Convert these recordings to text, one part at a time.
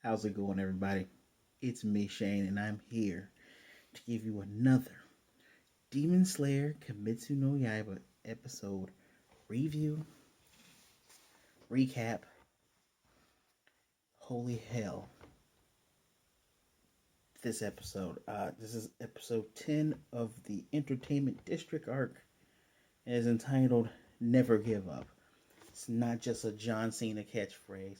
How's it going, everybody? It's me, Shane, and I'm here to give you another Demon Slayer Kimetsu no Yaiba episode review, recap. Holy hell, this episode. This is episode 10 of the Entertainment District arc. It is entitled Never Give Up. It's not just a John Cena catchphrase.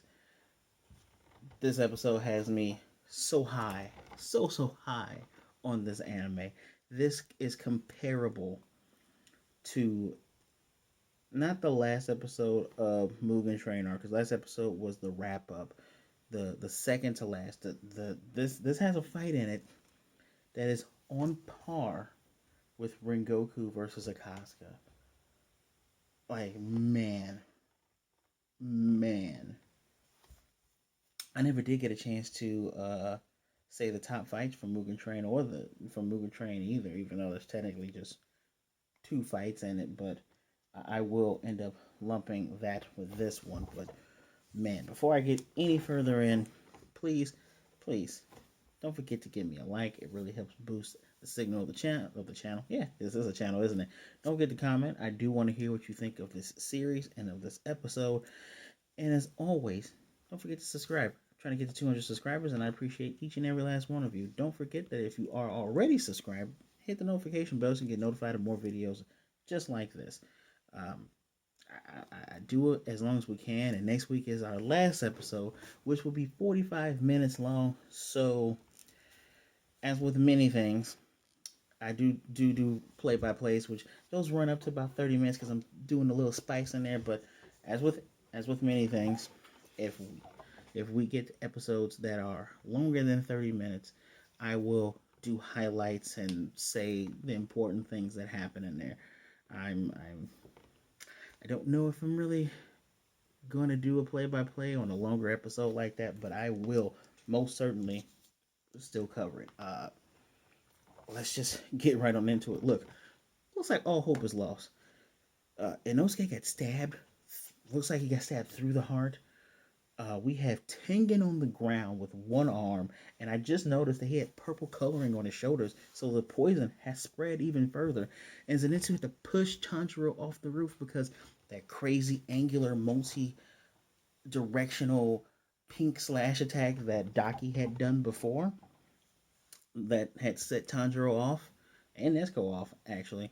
This episode has me so high, so high on this anime. This is comparable to not the last episode of Mugen Train arc, because last episode was the wrap up, the second to last. This has a fight in it that is on par with Rengoku versus Akaska. Like man, I never did get a chance to say the top fights from Mugen Train or the from Mugen Train either, even though there's technically just two fights in it, but I will end up lumping that with this one. But man, before I get any further in, please, please don't forget to give me a like. It really helps boost the signal of the channel. Yeah, this is a channel, isn't it? Don't forget to comment. I do want to hear what you think of this series and of this episode. And as always, don't forget to subscribe. I'm trying to get to 200 subscribers, and I appreciate each and every last one of you. Don't forget that if you are already subscribed, hit the notification bell so you can get notified of more videos just like this. Um, I do it as long as we can, and next week is our last episode, which will be 45 minutes long. So, as with many things, I do play by plays, which those run up to about 30 minutes because I'm doing a little spice in there. But as with as with many things, if if we get episodes that are longer than 30 minutes, I will do highlights and say the important things that happen in there. I don't know if I'm really going to do a play by play on a longer episode like that, but I will most certainly still cover it. Let's just get right on into it. Look, looks like all hope is lost. Inosuke got stabbed. Looks like he got stabbed through the heart. We have Tengen on the ground with one arm, and I just noticed that he had purple coloring on his shoulders, so the poison has spread even further. And Zenitsu had to push Tanjiro off the roof because that crazy angular multi-directional pink slash attack that Daki had done before that had set Tanjiro off and Nezuko off actually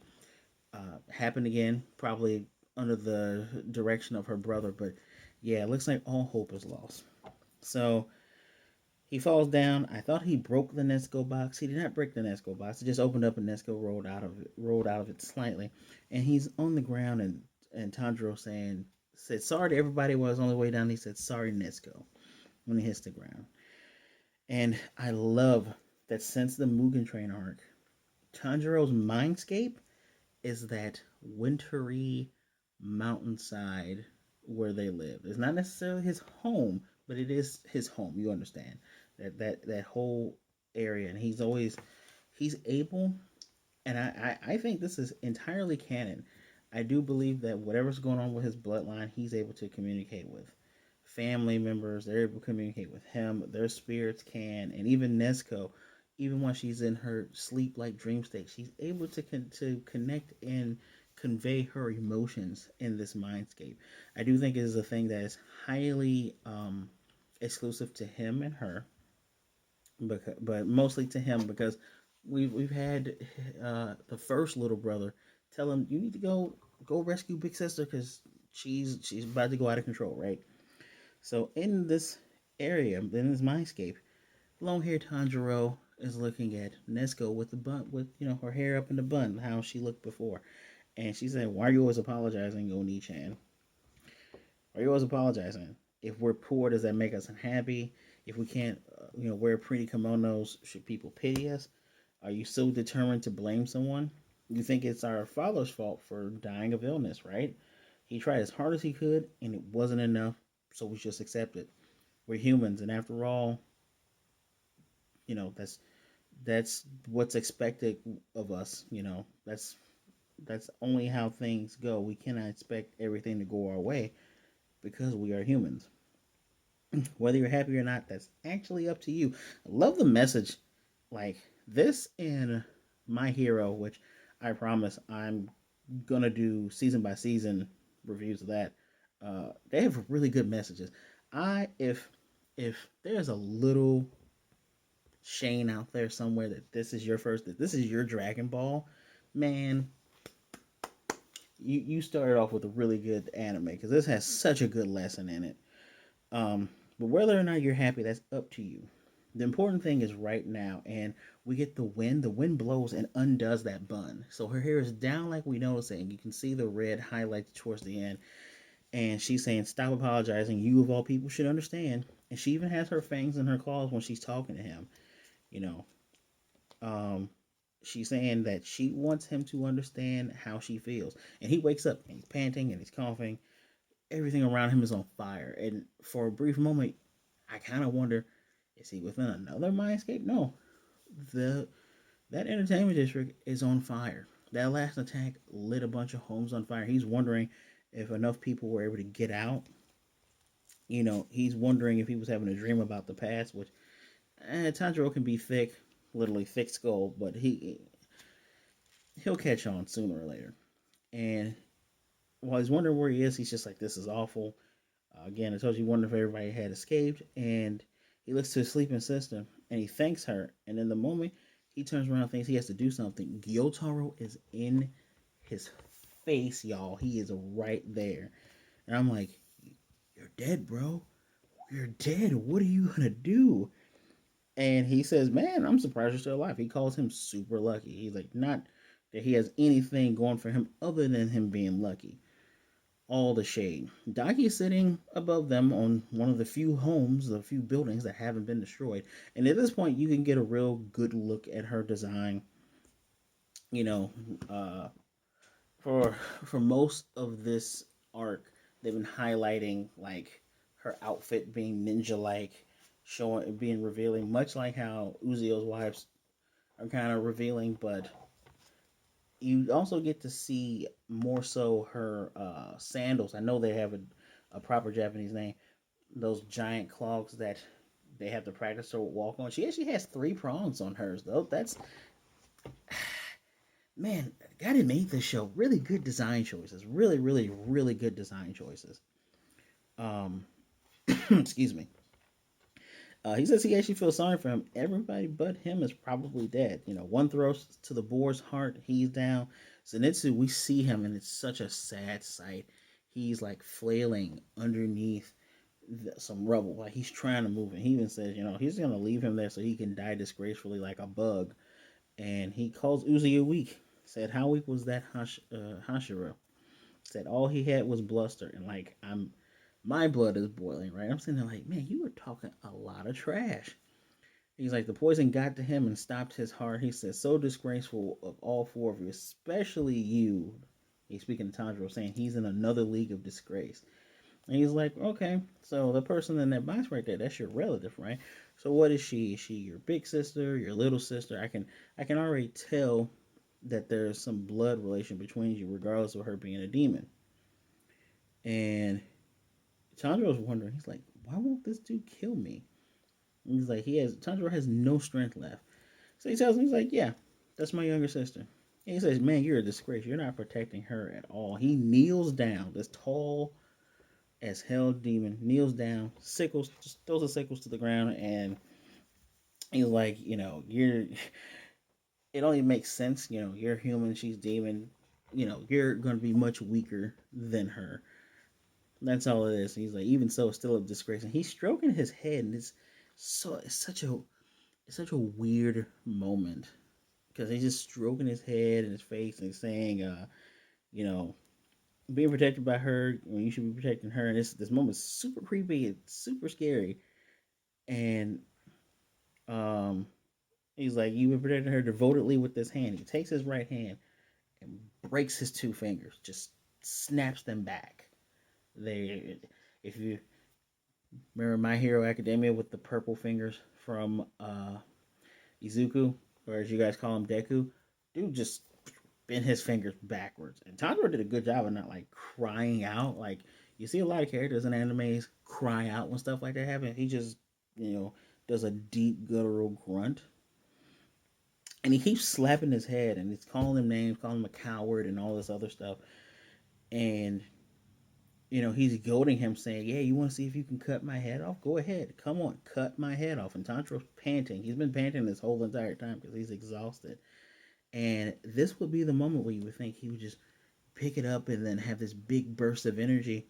happened again, probably under the direction of her brother. But yeah, it looks like all hope is lost. So he falls down. I thought he broke the Nesco box. He did not break the Nesco box. It just opened up and Nesco rolled out of it slightly. And he's on the ground and Tanjiro said sorry to everybody while he was on the way down. He said sorry Nesco when he hits the ground. And I love that since the Mugen Train arc, Tanjiro's mindscape is that wintry mountainside where they live. It's not necessarily his home, but it is his home. You understand that whole area, and he's able. And I think this is entirely canon. I do believe that whatever's going on with his bloodline, he's able to communicate with family members. They're able to communicate with him. Their spirits can, and even Nezuko, even when she's in her sleep-like dream state, she's able to connect and convey her emotions in this mindscape. I do think it is a thing that is highly exclusive to him and her, but mostly to him because we've had the first little brother tell him you need to go rescue big sister because she's about to go out of control, right? So in this area, in this mindscape, long haired Tanjiro is looking at Nezuko with the bun, with her hair up in the bun, how she looked before, and she said, "Why are you always apologizing, Oni-chan? Why are you always apologizing? If we're poor, does that make us unhappy? If we can't, wear pretty kimonos, should people pity us? Are you so determined to blame someone? You think it's our father's fault for dying of illness, right? He tried as hard as he could, and it wasn't enough, so we just accept it. We're humans, and after all, that's what's expected of us. That's only how things go. We cannot expect everything to go our way because we are humans." Whether you're happy or not, that's actually up to you. I love the message. Like this in My Hero, which I promise I'm gonna do season by season reviews of that. They have really good messages. I if there's a little Shane out there somewhere that this is your Dragon Ball, man, you started off with a really good anime because this has such a good lesson in it. But whether or not you're happy, that's up to you. The important thing is right now, and we get the wind. The wind blows and undoes that bun. So her hair is down like we noticed it, and you can see the red highlights towards the end. And she's saying, "Stop apologizing. You of all people should understand." And she even has her fangs in her claws when she's talking to him. You know, um, she's saying that she wants him to understand how she feels. And he wakes up and he's panting and he's coughing. Everything around him is on fire. And for a brief moment, I kind of wonder, is he within another mindscape? No. The That entertainment district is on fire. That last attack lit a bunch of homes on fire. He's wondering if enough people were able to get out. He's wondering if he was having a dream about the past, which Tanjiro can be thick, literally thick skull, but he'll catch on sooner or later. And while he's wondering where he is, he's just like, "This is awful." Again, I told you, he wondered if everybody had escaped, and he looks to his sleeping sister, and he thanks her. And in the moment, he turns around and thinks he has to do something. Gyutaro is in his face, y'all. He is right there. And I'm like, "You're dead, bro. You're dead. What are you gonna do?" And he says, "Man, I'm surprised you're still alive." He calls him super lucky. He's like, not that he has anything going for him other than him being lucky. All the shade. Daki is sitting above them on one of the few homes, the few buildings that haven't been destroyed. And at this point, you can get a real good look at her design. You know, uh, for for most of this arc, they've been highlighting like her outfit being ninja-like, showing being revealing, much like how Uzio's wives are kind of revealing, but you also get to see more so her sandals. I know they have a proper Japanese name. Those giant clogs that they have to practice to walk on. She actually has three prongs on hers, though. That's man, God who made this show. Really good design choices. Really, really, really good design choices. Um, excuse me. He says he actually feels sorry for him. Everybody but him is probably dead. One throws to the boar's heart. He's down. Zenitsu, we see him, and it's such a sad sight. He's like flailing underneath some rubble. Like he's trying to move. And he even says, he's going to leave him there so he can die disgracefully like a bug. And he calls Uzi weak. Said, "How weak was that Hashira?" Said all he had was bluster. And like, my blood is boiling, right? I'm sitting there like, "Man, you were talking a lot of trash." He's like, "The poison got to him and stopped his heart." He said, "So disgraceful of all four of you, especially you." He's speaking to Tanjiro, saying he's in another league of disgrace. And he's like, "Okay, so the person in that box right there, that's your relative, right? So what is she? Is she your big sister, your little sister? I can already tell that there's some blood relation between you, regardless of her being a demon." And Tanjiro's wondering, he's like, "Why won't this dude kill me?" And he's like, Tanjiro has no strength left. So he tells him, he's like, "Yeah, that's my younger sister." And he says, "Man, you're a disgrace. You're not protecting her at all." He kneels down, this tall as hell demon kneels down, sickles, just throws the sickles to the ground, and he's like, you're. It only makes sense, you're human, she's demon, you're gonna be much weaker than her. That's all it is. He's like, even so, it's still a disgrace. And he's stroking his head, and it's such a weird moment because he's just stroking his head and his face and saying, you know, being protected by her when you should be protecting her. And this moment's super creepy. It's super scary. And um, he's like, "You've been protecting her devotedly with this hand." He takes his right hand and breaks his two fingers, just snaps them back. They, if you remember My Hero Academia with the purple fingers from Izuku, or as you guys call him, Deku, dude just bent his fingers backwards. And Tanjiro did a good job of not like crying out. Like you see a lot of characters in animes cry out when stuff like that happens. He just, does a deep guttural grunt. And he keeps slapping his head and he's calling him names, calling him a coward and all this other stuff. And, he's goading him saying, yeah, you want to see if you can cut my head off? Go ahead. Come on, cut my head off. And Tanjiro's panting. He's been panting this whole entire time because he's exhausted. And this would be the moment where you would think he would just pick it up and then have this big burst of energy.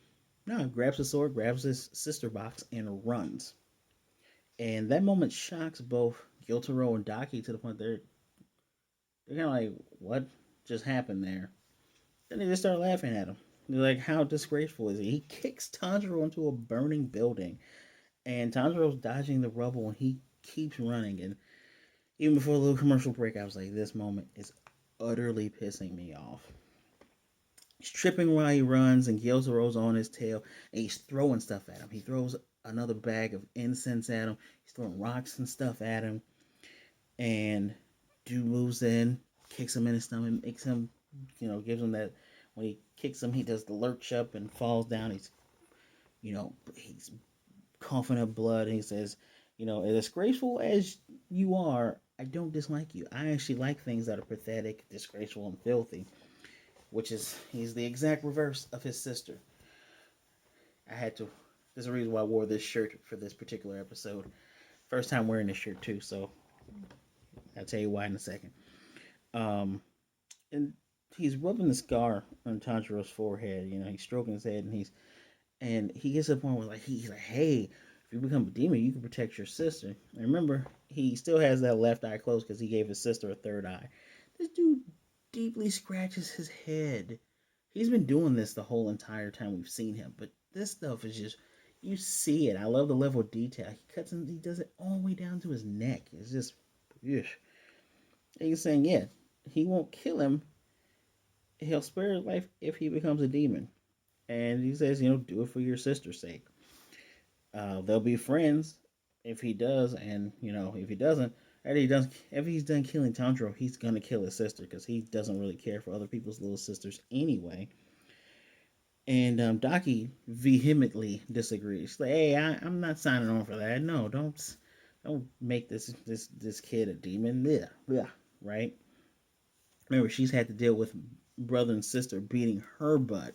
No, grabs his sword, grabs his sister box, and runs. And that moment shocks both Gyutaro and Daki to the point they're kind of like, what just happened there? Then they just start laughing at him. They're like, how disgraceful is he? He kicks Tanjiro into a burning building, and Tanjiro's dodging the rubble, and he keeps running. And even before the little commercial break, I was like, this moment is utterly pissing me off. He's tripping while he runs, and Gyotaro's on his tail, and he's throwing stuff at him. He throws another bag of incense at him. He's throwing rocks and stuff at him. And dude moves in, kicks him in his stomach, makes him, gives him that. When he kicks him, he does the lurch up and falls down. He's coughing up blood. And he says, as disgraceful as you are, I don't dislike you. I actually like things that are pathetic, disgraceful, and filthy. He's the exact reverse of his sister. There's a reason why I wore this shirt for this particular episode. First time wearing this shirt too, so I'll tell you why in a second. And he's rubbing the scar on Tanjiro's forehead. He's stroking his head, and he gets to the point where he's like, hey, if you become a demon, you can protect your sister. And remember, he still has that left eye closed because he gave his sister a third eye. This dude deeply scratches his head. He's been doing this the whole entire time we've seen him, but this stuff is just, you see it. I love the level of detail. He does it all the way down to his neck. It's just, ugh. And he's saying, yeah, he won't kill him. He'll spare his life if he becomes a demon. And he says, do it for your sister's sake. They'll be friends if he does, and if he doesn't, if he's done killing Tanjiro, he's gonna kill his sister because he doesn't really care for other people's little sisters anyway. And Daki vehemently disagrees. She's like, hey, I'm not signing on for that. No, don't make this kid a demon. Yeah, yeah, right. Remember, she's had to deal with brother and sister beating her butt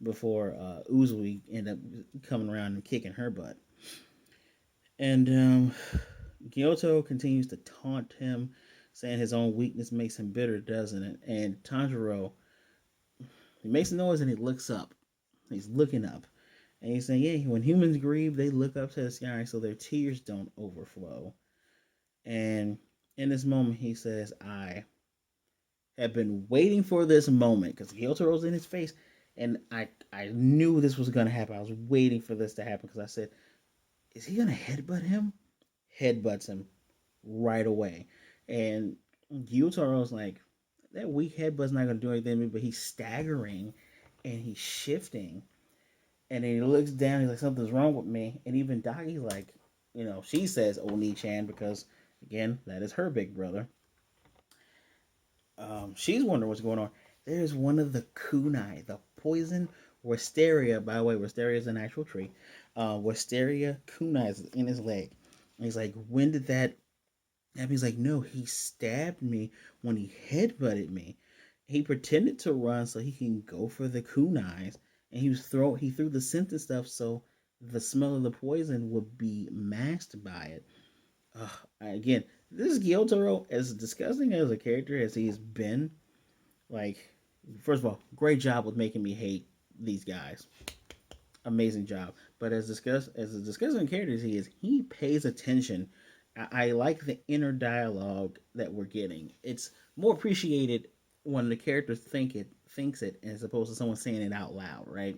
before Uzui ended up coming around and kicking her butt. And Gyuto continues to taunt him, saying his own weakness makes him bitter, doesn't it? And Tanjiro, he makes a noise and he looks up. He's looking up. And he's saying, yeah, when humans grieve, they look up to the sky so their tears don't overflow. And in this moment, he says, I have been waiting for this moment because Gyotaro's in his face. And I knew this was going to happen. I was waiting for this to happen because I said, is he going to headbutt him? Headbutts him right away. And Gyutaro's like, that weak headbutt's not going to do anything to me, but he's staggering and he's shifting. And then he looks down, he's like, something's wrong with me. And even Daki's like, she says Oni-chan because, again, that is her big brother. She's wondering what's going on. There's one of the kunai, the poison wisteria. By the way, wisteria is an actual tree. Wisteria kunai is in his leg. And he's like, when did that happen? He's like, no, he stabbed me when he headbutted me. He pretended to run so he can go for the kunais. And he threw the scent and stuff so the smell of the poison would be masked by it. Again, this Gyutaro, as disgusting as a character as he's been, first of all, great job with making me hate these guys. Amazing job. But as a disgusting character as he is, he pays attention. I like the inner dialogue that we're getting. It's more appreciated when the character thinks it as opposed to someone saying it out loud, right?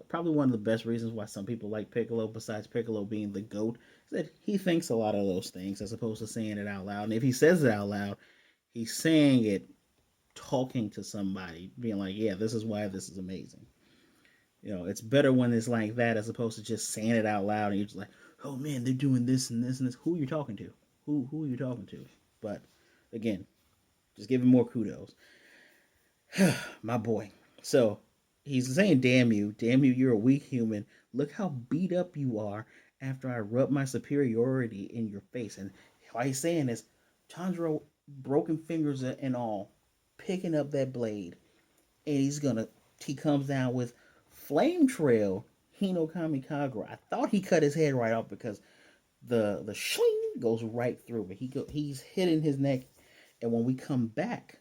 Probably one of the best reasons why some people like Piccolo, besides Piccolo being the GOAT, is that he thinks a lot of those things as opposed to saying it out loud. And if he says it out loud, he's saying it talking to somebody, being like, yeah, this is why this is amazing. It's better when it's like that as opposed to just saying it out loud and you're just like, oh man, they're doing this and this and this. Who are you talking to? Who are you talking to? But again, just give him more kudos. My boy. So He's saying, damn you, you're a weak human. Look how beat up you are after I rub my superiority in your face. And why he's saying is, Tanjiro, broken fingers and all, picking up that blade, and he comes down with Flame Trail, Hino Kamikagura. I thought he cut his head right off because the shling goes right through, but he's hitting his neck. And when we come back,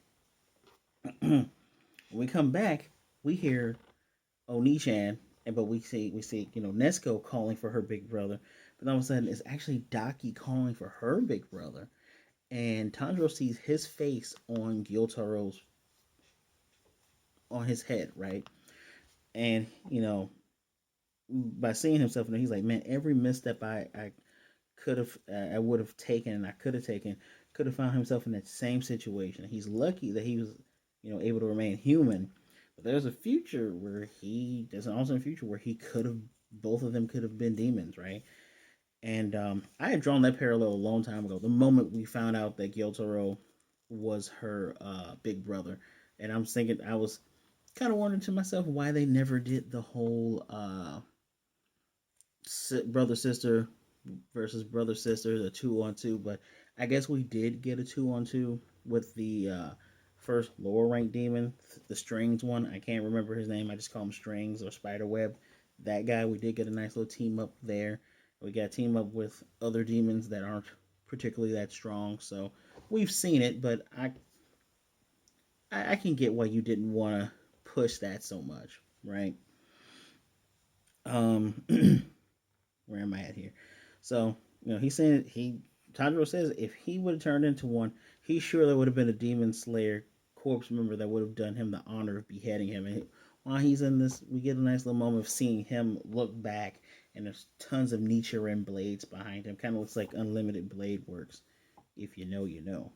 when we come back, we hear Oni-chan, and but we see Nesco calling for her big brother, but all of a sudden it's actually Daki calling for her big brother, and Tanjiro sees his face on Gyotaro's on his head, right? And by seeing himself in there, he's like, man, every misstep I could have I would have taken and I could have taken could have found himself in that same situation. He's lucky that he was able to remain human, but there's a future where there's an alternate future where he could have both of them could have been demons, right? And I had drawn that parallel a long time ago. The moment we found out that Gyotaro was her big brother, and I'm thinking I was kind of wondering to myself why they never did the whole brother sister versus brother sister, the 2-on-2. But I guess we did get a 2-on-2 with the first lower rank demon, the Strings one. I can't remember his name. I just call him Strings or Spiderweb. That guy, we did get a nice little team up there. We got a team up with other demons that aren't particularly that strong. So we've seen it, but I can get why you didn't want to push that so much, right? Um, where am I at here? So he's saying Tanjiro says if he would have turned into one, he surely would have been a demon slayer corpse member that would have done him the honor of beheading him. And while he's in this, we get a nice little moment of seeing him look back, and there's tons of Nichiren blades behind him. Kind of looks like Unlimited Blade Works. If you know, you know.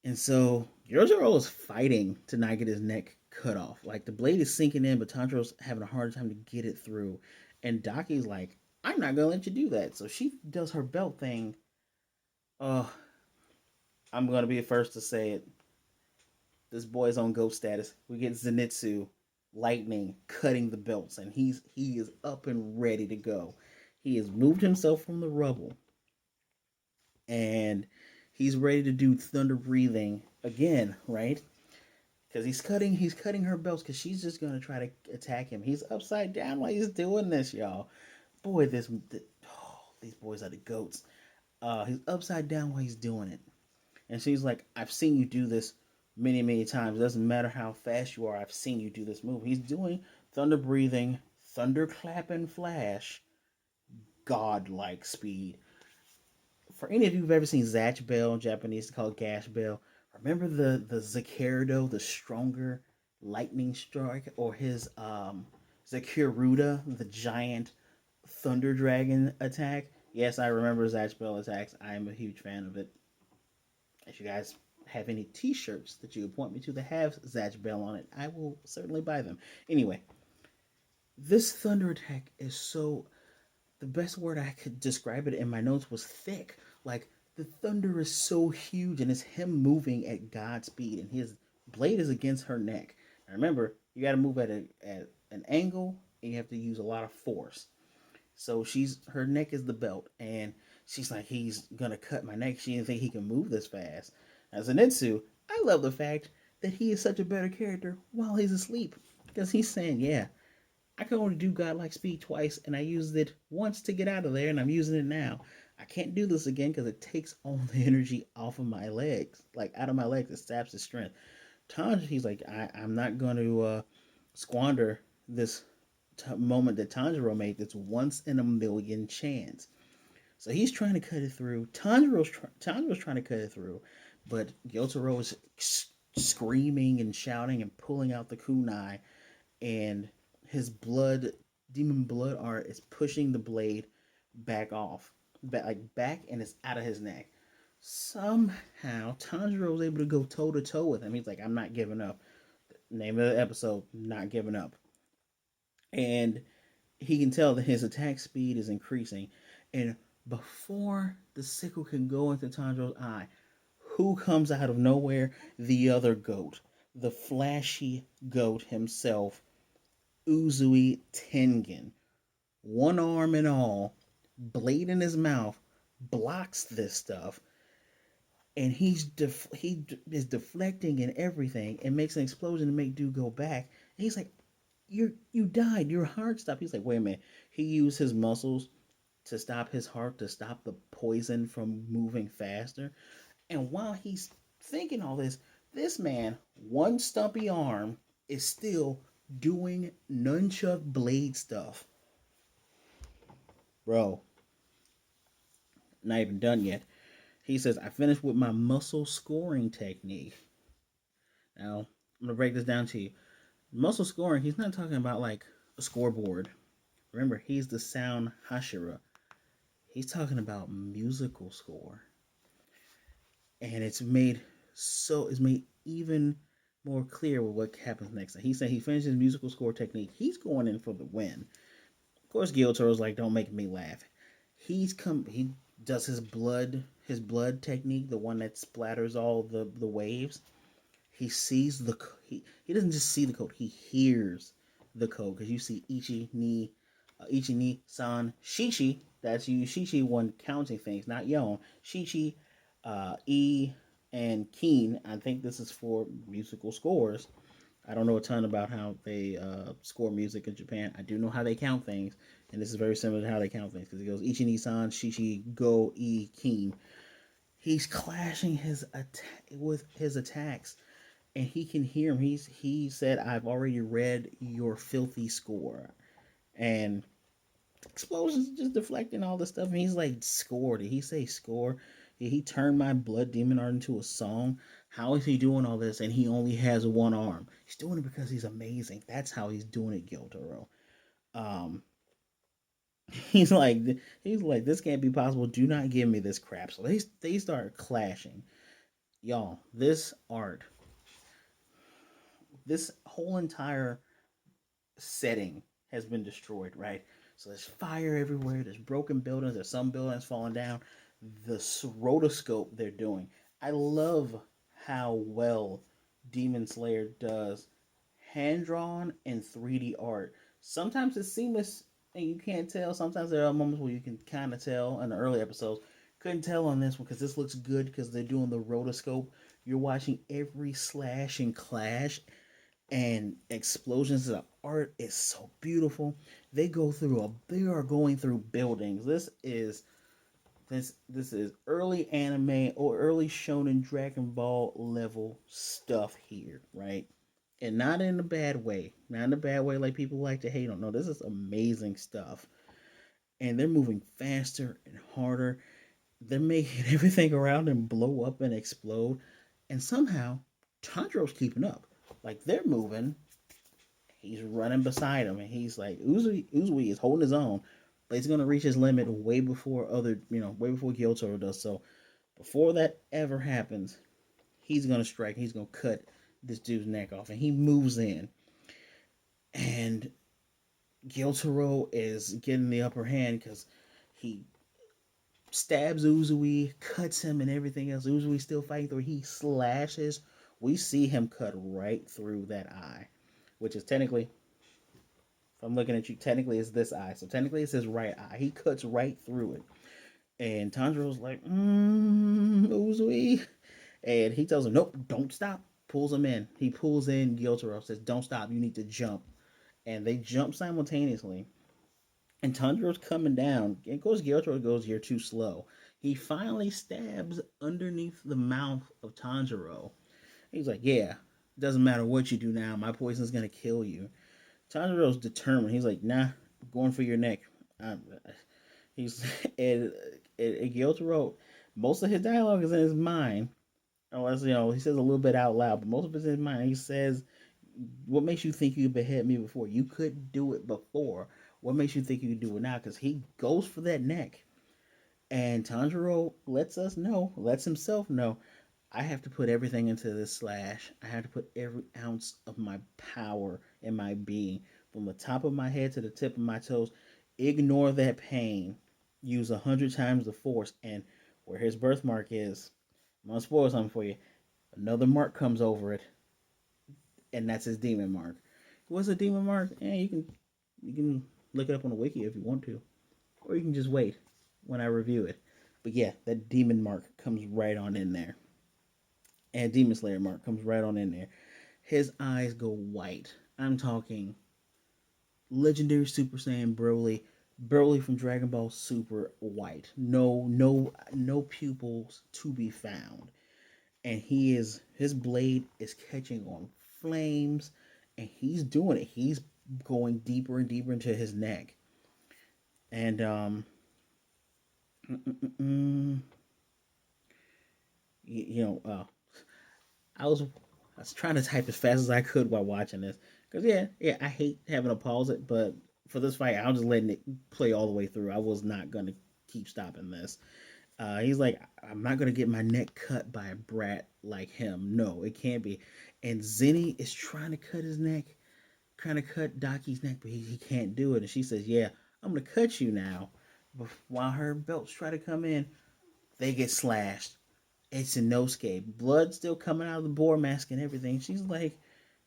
And so Yojiro is fighting to not get his neck cut off. Like the blade is sinking in, but Tanjiro's having a hard time to get it through. And Daki's like, I'm not gonna let you do that. So she does her belt thing. Oh, I'm gonna be the first to say it. This boy's on ghost status. We get Zenitsu, lightning, cutting the belts, and he is up and ready to go. He has moved himself from the rubble, and he's ready to do thunder breathing again, right? Because he's cutting her belts because she's just gonna try to attack him. He's upside down while he's doing this, y'all. Boy, these boys are the goats. He's upside down while he's doing it, and she's like, "I've seen you do this many, many times. It doesn't matter how fast you are. I've seen you do this move." He's doing thunder breathing, thunder clap and flash, godlike speed. For any of you who've ever seen Zatch Bell, Japanese called Gash Bell, remember the Zakardo, the stronger lightning strike, or his Zakiruda, the giant thunder dragon attack? Yes, I remember Zatch Bell attacks. I am a huge fan of it. If you guys have any T-shirts that you would point me to that have Zatch Bell on it, I will certainly buy them. Anyway, this thunder attack is so the best word I could describe it in my notes was thick. Like the thunder is so huge, and it's him moving at God speed, and his blade is against her neck. Now remember, you got to move at an angle, and you have to use a lot of force. So her neck is the belt, and she's like, he's gonna cut my neck. She didn't think he can move this fast. As Zenitsu, I love the fact that he is such a better character while he's asleep, because he's saying, yeah, I can only do godlike speed twice, and I used it once to get out of there, and I'm using it now. I can't do this again because it takes all the energy off of my legs, like out of my legs. It saps the strength. He's like, I'm not going to squander this moment that Tanjiro made. That's once in a million chance. So he's trying to cut it through. Tanjiro's trying to cut it through, but Gyotaro is screaming and shouting and pulling out the kunai, and his demon blood art is pushing the blade back off, back, and it's out of his neck. Somehow Tanjiro was able to go toe to toe with him. He's like, I'm not giving up. Name of the episode, not giving up. And he can tell that his attack speed is increasing. And before the sickle can go into Tanjiro's eye, who comes out of nowhere? The other goat. the flashy goat himself, Uzui Tengen. One arm and all, blade in his mouth, blocks this stuff, and he is deflecting and everything, and makes an explosion to make dude go back. And he's like, you died, your heart stopped." He's like, "Wait a minute." He used his muscles to stop his heart, to stop the poison from moving faster. And while he's thinking all this man, one stumpy arm, is still doing nunchuck blade stuff. Bro, not even done yet. He says, "I finished with my muscle scoring technique." Now, I'm going to break this down to you. Muscle scoring, he's not talking about like a scoreboard. Remember, he's the sound Hashira. He's talking about musical score. And it's made even more clear with what happens next. He said he finished his musical score technique. He's going in for the win. Of course, Gyutaro's like, "Don't make me laugh." He does his blood technique, the one that splatters all the waves. He sees he doesn't just see the code, he hears the code, because you see Ichi ni san shichi. That's you, Shichi, one counting things, not Yon. Shichi, E, and Keen. I think this is for musical scores. I don't know a ton about how they score music in Japan. I do know how they count things, and this is very similar to how they count things, because it goes Ichi ni san shichi go e Keen. He's clashing with his attacks, and he can hear him. He said, "I've already read your filthy score," and explosions just deflecting all this stuff. And he's like, "Score? Did he say score? He turned my blood demon art into a song? How is he doing all this? And he only has one arm. He's doing it because he's amazing. That's how he's doing it, Gyutaro." Um, he's like, "This can't be possible. Do not give me this crap." So they start clashing, y'all. This whole entire setting has been destroyed, right? So there's fire everywhere. There's broken buildings. There's some buildings falling down. The rotoscope they're doing. I love how well Demon Slayer does hand drawn and 3D art. Sometimes it's seamless and you can't tell. Sometimes there are moments where you can kind of tell in the early episodes. Couldn't tell on this one because this looks good because they're doing the rotoscope. You're watching every slash and clash and explosions. The art is so beautiful. They are going through buildings. This is early anime or early shonen Dragon Ball level stuff here, right? And not in a bad way. Not in a bad way like people like to hate on. No, this is amazing stuff. And they're moving faster and harder. They're making everything around them blow up and explode. And somehow Tanjiro's keeping up. Like they're moving, he's running beside him, and he's like, Uzui is holding his own, but he's gonna reach his limit way before Gyotaro does. So before that ever happens, he's gonna strike. He's gonna cut this dude's neck off, and he moves in, and Gyotaro is getting the upper hand because he stabs Uzui, cuts him, and everything else. Uzui's still fighting through. He slashes. We see him cut right through that eye, which is technically, if I'm looking at you, technically it's this eye. So technically it's his right eye. He cuts right through it. And Tanjiro's like, Uzui. And he tells him, "Nope, don't stop." Pulls him in. He pulls in Gyotaro, says, "Don't stop, you need to jump." And they jump simultaneously. And Tanjiro's coming down. And of course, Gyotaro goes, "You're too slow." He finally stabs underneath the mouth of Tanjiro. He's like, "Yeah, doesn't matter what you do now. My poison's gonna kill you." Tanjiro's determined. He's like, "Nah, I'm going for your neck." Um, he's and Gyotaro, most of his dialogue is in his mind. Unless he says a little bit out loud, but most of it's in his mind. He says, "What makes you think you could behead me before? You couldn't do it before. What makes you think you can do it now?" Because he goes for that neck, and Tanjiro lets himself know, "I have to put everything into this slash. I have to put every ounce of my power in my being, from the top of my head to the tip of my toes. Ignore that pain. Use 100 times the force." And where his birthmark is, I'm gonna spoil something for you. Another mark comes over it. and that's his demon mark. What's a demon mark? You can look it up on the wiki if you want to, or you can just wait when I review it. But yeah, that demon mark comes right on in there, and demon slayer mark comes right on in there. His eyes go white. I'm talking legendary Super Saiyan Broly, Broly from Dragon Ball Super white. No pupils to be found. And his blade is catching on flames, and he's doing it. He's going deeper and deeper into his neck. And mm, mm, mm, you know, I was I was trying to type as fast as I could while watching this because yeah, I hate having to pause it, but for this fight, I was just letting it play all the way through. I was not gonna keep stopping this. He's like, I'm not gonna get my neck cut by a brat like him. No, it can't be. And Zenny is trying to cut his neck, trying to cut Daki's neck, but he can't do it. And she says, "Yeah, I'm gonna cut you now." But while her belts try to come in, they get slashed. It's Inosuke. Blood still coming out of the boar mask and everything. She's like,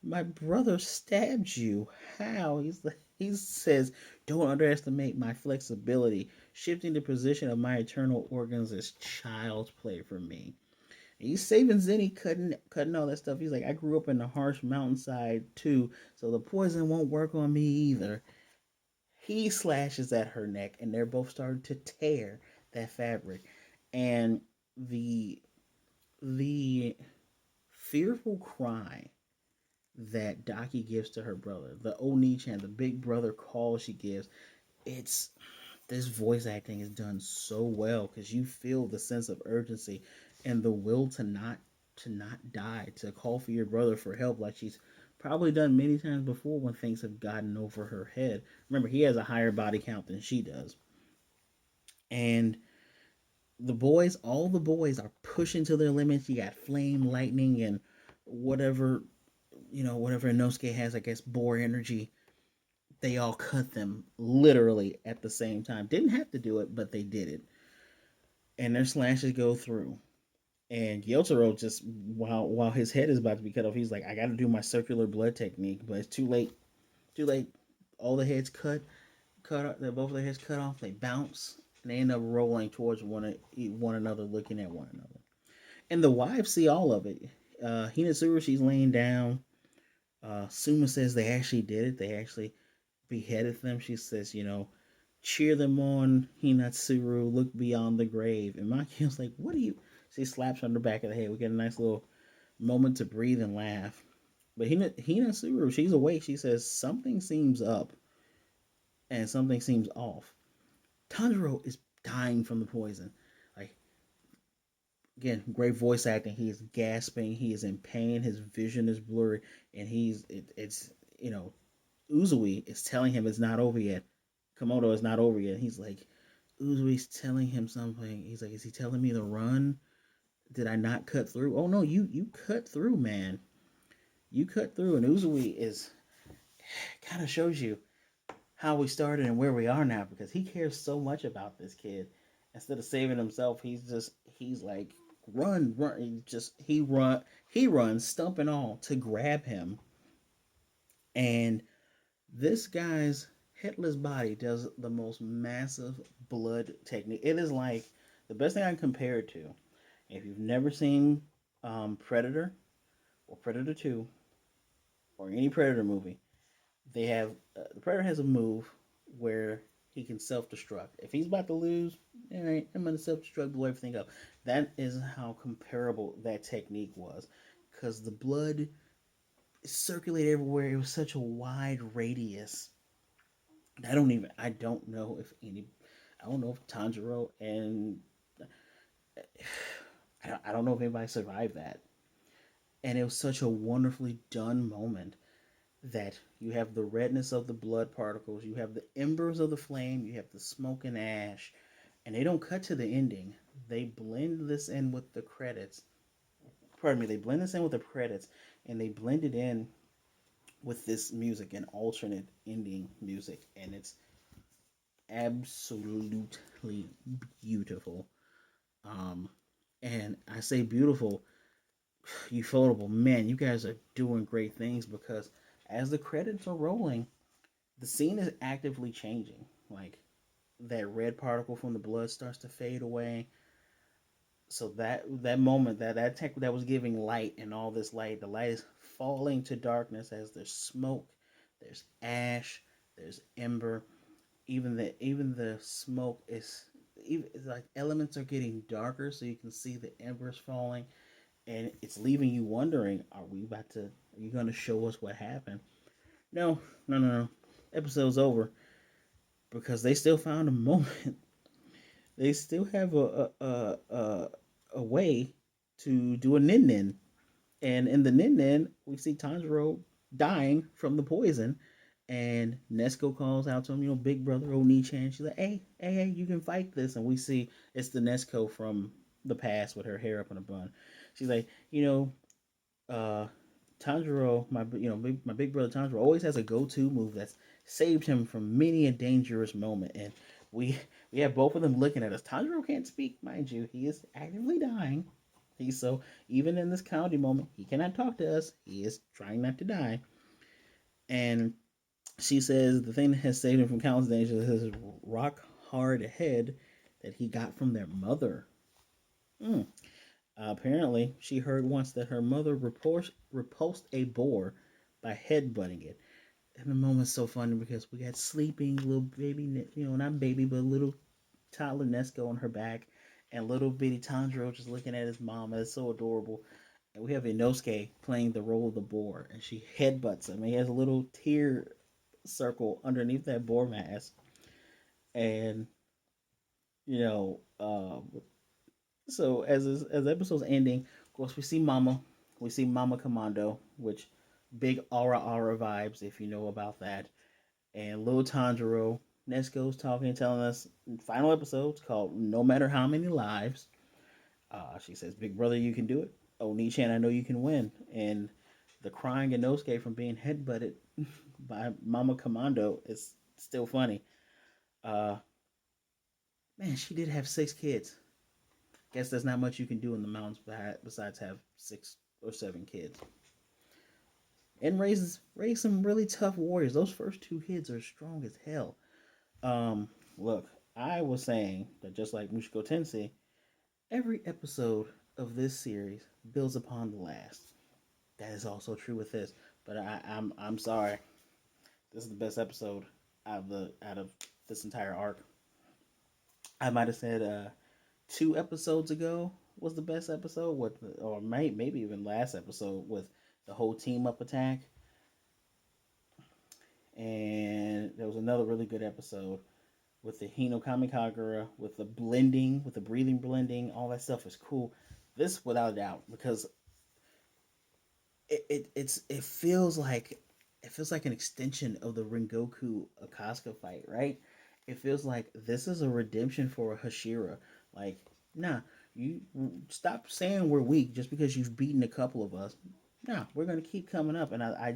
"My brother stabbed you. How?" He says, "Don't underestimate my flexibility. Shifting the position of my internal organs is child's play for me." And he's saving Zenny, cutting all that stuff. He's like, "I grew up in the harsh mountainside too, so the poison won't work on me either." He slashes at her neck, and they're both starting to tear that fabric. And the the fearful cry that Daki gives to her brother, the Oni-chan, the big brother call she gives, it's this voice acting is done so well because you feel the sense of urgency and the will to not die, to call for your brother for help like she's probably done many times before when things have gotten over her head. Remember, he has a higher body count than she does. And all the boys are pushing to their limits. You got flame, lightning, and whatever, whatever Inosuke has, I guess, boar energy. They all cut them literally at the same time. Didn't have to do it, but they did it. And their slashes go through. And Gyutaro just while his head is about to be cut off, he's like, "I got to do my circular blood technique," but it's too late. Too late. All the heads cut. They're both their heads cut off. They bounce. And they end up rolling towards one another, looking at one another. And the wives see all of it. Hinasuru, she's laying down. Suma says they actually did it. They actually beheaded them. She says, cheer them on, Hinasuru, look beyond the grave. And Makiyo's like, what are you? She slaps her on the back of the head. We get a nice little moment to breathe and laugh. But Hinasuru, she's awake. She says, something seems up and something seems off. Tanjiro is dying from the poison. Like, again, great voice acting. He is gasping. He is in pain. His vision is blurry. And it's, Uzui is telling him it's not over yet. Komodo is not over yet. He's like, Uzui's telling him something. He's like, is he telling me to run? Did I not cut through? Oh no, you cut through, man. You cut through, and Uzui is kind of shows you how we started and where we are now because he cares so much about this kid. Instead of saving himself, he's like, run. He runs, stumping all to grab him, and this guy's headless body does the most massive blood technique. It is like the best thing I can compare it to. If you've never seen Predator or Predator 2 or any Predator movie, the Predator has a move where he can self destruct. If he's about to lose, all right, I'm going to self destruct, blow everything up. That is how comparable that technique was because the blood circulated everywhere. It was such a wide radius. I don't know if Tanjiro and I don't know if anybody survived that. And it was such a wonderfully done moment that you have the redness of the blood particles, you have the embers of the flame, you have the smoke and ash, and they don't cut to the ending. They blend this in with the credits. Pardon me, they blend this in with the credits, and they blend it in with this music, an alternate ending music, and it's absolutely beautiful. Um, and I say beautiful Ufotable, man, you guys are doing great things because as the credits are rolling, the scene is actively changing. Like that red particle from the blood starts to fade away. So that moment that tech that was giving light and all this light, the light is falling to darkness as there's smoke, there's ash, there's ember. Even the smoke is even it's like elements are getting darker, so you can see the embers falling, and it's leaving you wondering: Are you going to show us what happened? No, no, no, no. Episode's over because they still found a moment. They still have a way to do a nin nin, and in the nin nin, we see Tanjiro dying from the poison, and Nesco calls out to him, Big Brother Oni-chan. She's like, hey, you can fight this, and we see it's the Nesco from the past with her hair up in a bun. She's like, uh, Tanjiro, my big brother Tanjiro always has a go-to move that's saved him from many a dangerous moment, and we we have both of them looking at us. Tanjiro can't speak, mind you; he is actively dying. He's so even in this comedy moment, he cannot talk to us. He is trying not to die, and she says the thing that has saved him from countless dangers is his rock hard head that he got from their mother. Mm. Apparently, she heard once that her mother repulsed a boar by headbutting it. And the moment's so funny because we got sleeping little baby, not baby, but little toddler Nesco on her back, and little bitty Tanjiro just looking at his mom. It's so adorable. And we have Inosuke playing the role of the boar, and she headbutts him. He has a little tear circle underneath that boar mask, and you know, so as the episode's ending, of course we see Mama Commando, which big aura vibes if you know about that, and little Tanjiro. Nesco's talking, telling us final episodes called "No Matter How Many Lives." She says, "Big brother, you can do it. Oh, Nichan, I know you can win." And the crying Inosuke from being headbutted by Mama Commando is still funny. Uh, Man, she did have 6 kids. Guess there's not much you can do in the mountains besides have 6 or 7 kids. And raise some really tough warriors. Those first 2 kids are strong as hell. Look, I was saying that just like Mushiko Tensei, every episode of this series builds upon the last. That is also true with this. But I'm sorry. This is the best episode out of this entire arc. I might have said 2 episodes ago was the best episode with, or maybe even last episode with the whole team up attack. And there was another really good episode with the Hino Kamikagura, with the blending, with the breathing blending. All that stuff is cool. This, without a doubt, because it feels like an extension of the Rengoku Akaska fight, right? It feels like this is a redemption for Hashira. Like, nah, you stop saying we're weak just because you've beaten a couple of us. Nah, we're gonna keep coming up, and I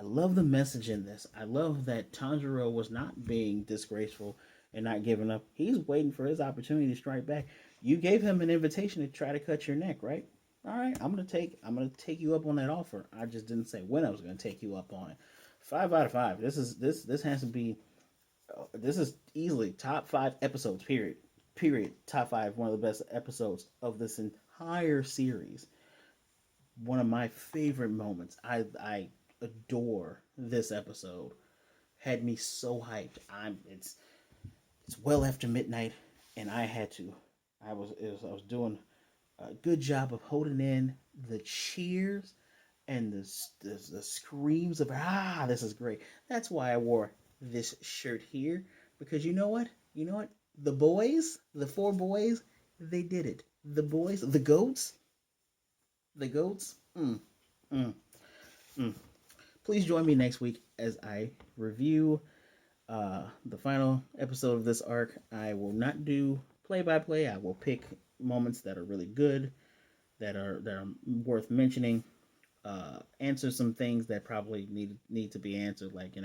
love the message in this. I love that Tanjiro was not being disgraceful and not giving up. He's waiting for his opportunity to strike back. You gave him an invitation to try to cut your neck, right? All right, I'm gonna take you up on that offer. I just didn't say when I was gonna take you up on it. 5 out of 5. This has to be this is easily top 5 episodes. Period. Top 5. One of the best episodes of this entire series. One of my favorite moments. I adore this episode. Had me so hyped. It's well after midnight, and I was doing a good job of holding in the cheers and the screams of this is great. That's why I wore this shirt here, because you know what, the 4 boys, they did it. The boys, the goats. Mm, mm. Please join me next week as I review the final episode of this arc. I will not do play by play. I will pick moments that are really good, that are worth mentioning. Answer some things that probably need to be answered, like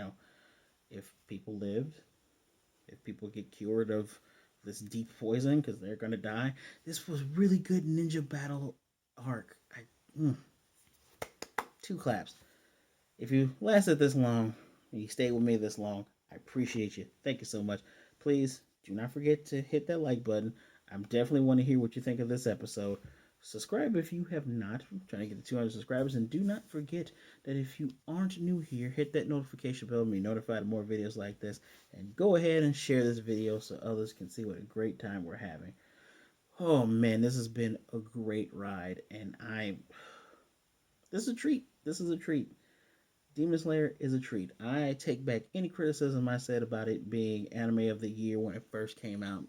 if people lived, if people get cured of this deep poison because they're gonna die. This was really good ninja battle arc. 2 claps. If you lasted this long, and you stayed with me this long, I appreciate you. Thank you so much. Please do not forget to hit that like button. I definitely want to hear what you think of this episode. Subscribe if you have not. I'm trying to get to 200 subscribers. And do not forget that if you aren't new here, hit that notification bell to be notified of more videos like this. And go ahead and share this video so others can see what a great time we're having. Oh man, this has been a great ride. And this is a treat. This is a treat. Demon Slayer is a treat. I take back any criticism I said about it being anime of the year when it first came out.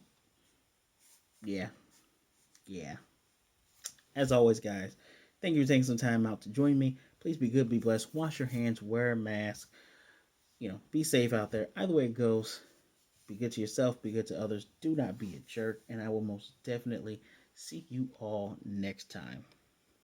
Yeah. As always, guys, thank you for taking some time out to join me. Please be good, be blessed, wash your hands, wear a mask. Be safe out there. Either way it goes, be good to yourself, be good to others. Do not be a jerk, and I will most definitely see you all next time.